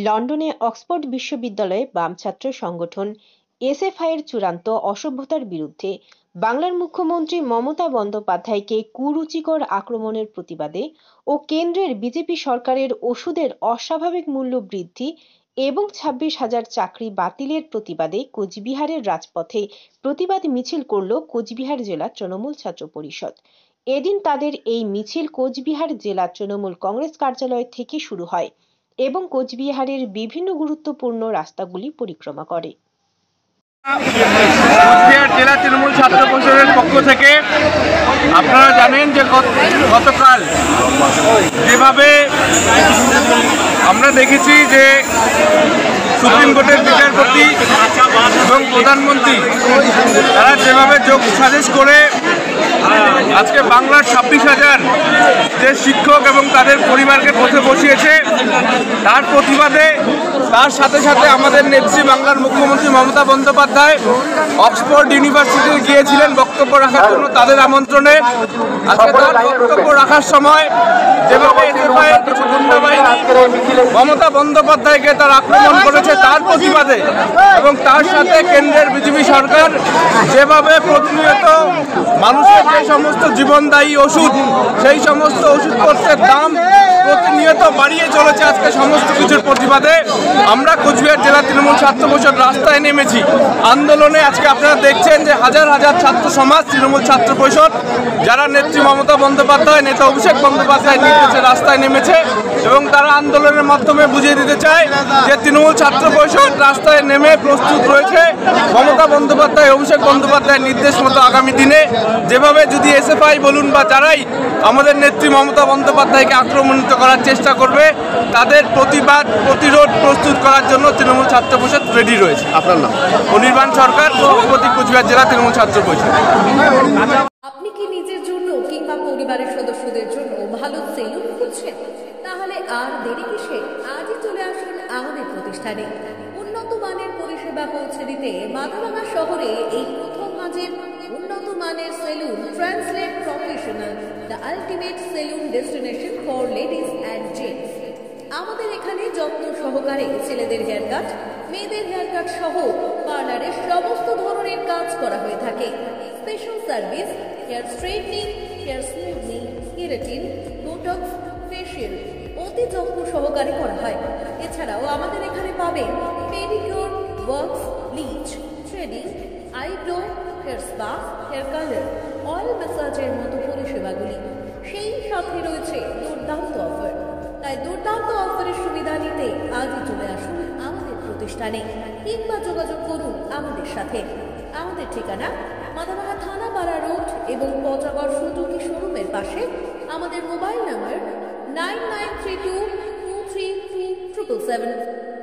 লন্ডনে অক্সফোর্ড বিশ্ববিদ্যালয়ে বাম ছাত্র সংগঠন এসএফআই এর চূড়ান্ত অসভ্যতার বিরুদ্ধে বাংলার মুখ্যমন্ত্রী মমতা বন্দ্যোপাধ্যায়কে কুরুচিকর আক্রমণের প্রতিবাদে ও কেন্দ্রের বিজেপি সরকারের ওষুধের অস্বাভাবিক মূল্য বৃদ্ধি এবং 26,000 চাকরি বাতিলের প্রতিবাদে কোচবিহারের রাজপথে প্রতিবাদ মিছিল করল কোচবিহার জেলা তৃণমূল ছাত্র পরিষদ। এদিন তাদের এই মিছিল কোচবিহার জেলা তৃণমূল কংগ্রেস কার্যালয় থেকে শুরু হয় এবং কোচবিহারের বিভিন্ন গুরুত্বপূর্ণ রাস্তাগুলি পরিক্রমা করে। কোচবিহার জেলা তৃণমূল ছাত্র পরিষদের পক্ষ থেকে আপনারা জানেন যে গতকাল যেভাবে আমরা দেখেছি যে সুপ্রিম কোর্টের বিচারপতি এবং প্রধানমন্ত্রী তারা যেভাবে যোগ সাজেশ করে আজকে বাংলার 26,000 যে শিক্ষক এবং তাদের পরিবারকে পথে বসিয়েছে, তার প্রতিবাদে তার সাথে সাথে আমাদের নেত্রী বাংলার মুখ্যমন্ত্রী মমতা বন্দ্যোপাধ্যায় অক্সফোর্ড ইউনিভার্সিটিতে গিয়েছিলেন বক্তব্য রাখার জন্য তাদের আমন্ত্রণে। আজকে তার বক্তব্য রাখার সময় যেভাবে কিছু গুন্ডা বাহিনী মমতা বন্দ্যোপাধ্যায়কে তার আক্রমণ করেছে তার প্রতিবাদে, এবং তার সাথে কেন্দ্রের বিজেপি সরকার যেভাবে প্রতিনিয়ত মানুষের যে সমস্ত জীবনদায়ী ওষুধ সেই সমস্ত ওষুধপত্রের দাম প্রতিনিয়ত বাড়িয়ে চলেছে, আজকে সমস্ত কিছুর প্রতিবাদে আমরা কোচবিহার জেলা তৃণমূল ছাত্র পরিষদ রাস্তায় নেমেছি আন্দোলনে। আজকে আপনারা দেখছেন যে হাজার হাজার ছাত্র সমাজ তৃণমূল ছাত্র পরিষদ যারা নেত্রী মমতা বন্দ্যোপাধ্যায় নেতা অভিষেক বন্দ্যোপাধ্যায় নির্দেশে রাস্তায় নেমেছে, এবং তারা আন্দোলনের মাধ্যমে বুঝিয়ে দিতে চায় যে তৃণমূল ছাত্র পরিষদ রাস্তায় নেমে প্রস্তুত রয়েছে মমতা বন্দ্যোপাধ্যায় অভিষেক বন্দ্যোপাধ্যায়ের নির্দেশ মতো আগামী দিনে যেভাবে যদি এসএফআই বলুন বা যারাই আমাদের নেত্রী মমতা বন্দ্যোপাধ্যায়কে আক্রমণিত করার চেষ্টা করবে তাদের প্রতিবাদ প্রতিরোধ প্রস্তুত করার জন্য তৃণমূল ছাত্র পরিষদ রেডি রয়েছে। আপনার নাম? অনির্বাণ সরকার, সভাপতি কোচবিহার জেলা তৃণমূল ছাত্র পরিষদ। আপনি কি নিজের জন্য কিংবা পরিবারের সদস্যদের জন্য ভালো সেলুন খুঁজছেন? তাহলে আর দেরি কিসে? আজই চলে আসুন আমাদের প্রতিষ্ঠানে। উন্নত মানের পরিষেবা পৌঁছে দিতে মাথাভাঙা শহরে এই প্রথম মাঝের উন্নত মানের salon translate professional, the ultimate salon destination for ladies and gents. আমাদের এখানে যত্ন সহকারে ছেলেদের হেয়ার কাট, মেয়েদের হেয়ার কাট সহ পার্লারের সমস্ত ধরনের কাজ করা হয়ে থাকে। Special service hair straightening, hair smoothing, keratin, botox, facial অতি যত্ন সহকারে করা হয়। এছাড়াও আমাদের এখানে পাবেন pedicure, wax, bleach, threading, eyebrow, hair spa, hair colour, oil ম্যাসাজের মতো পরিষেবাগুলি। সেই সাথে রয়েছে দুর্দান্ত অফার। তাই দুর্দান্ত অফারের সুবিধা নিতে আজই চলে আসুন আমাদের প্রতিষ্ঠানে কিংবা যোগাযোগ করুন আমাদের সাথে। আমাদের ঠিকানা মাথাভাঙা থানাপাড়া রোড এবং পচাগড় সুজুকি শোরুমের পাশে। আমাদের মোবাইল নাম্বার 9932233777।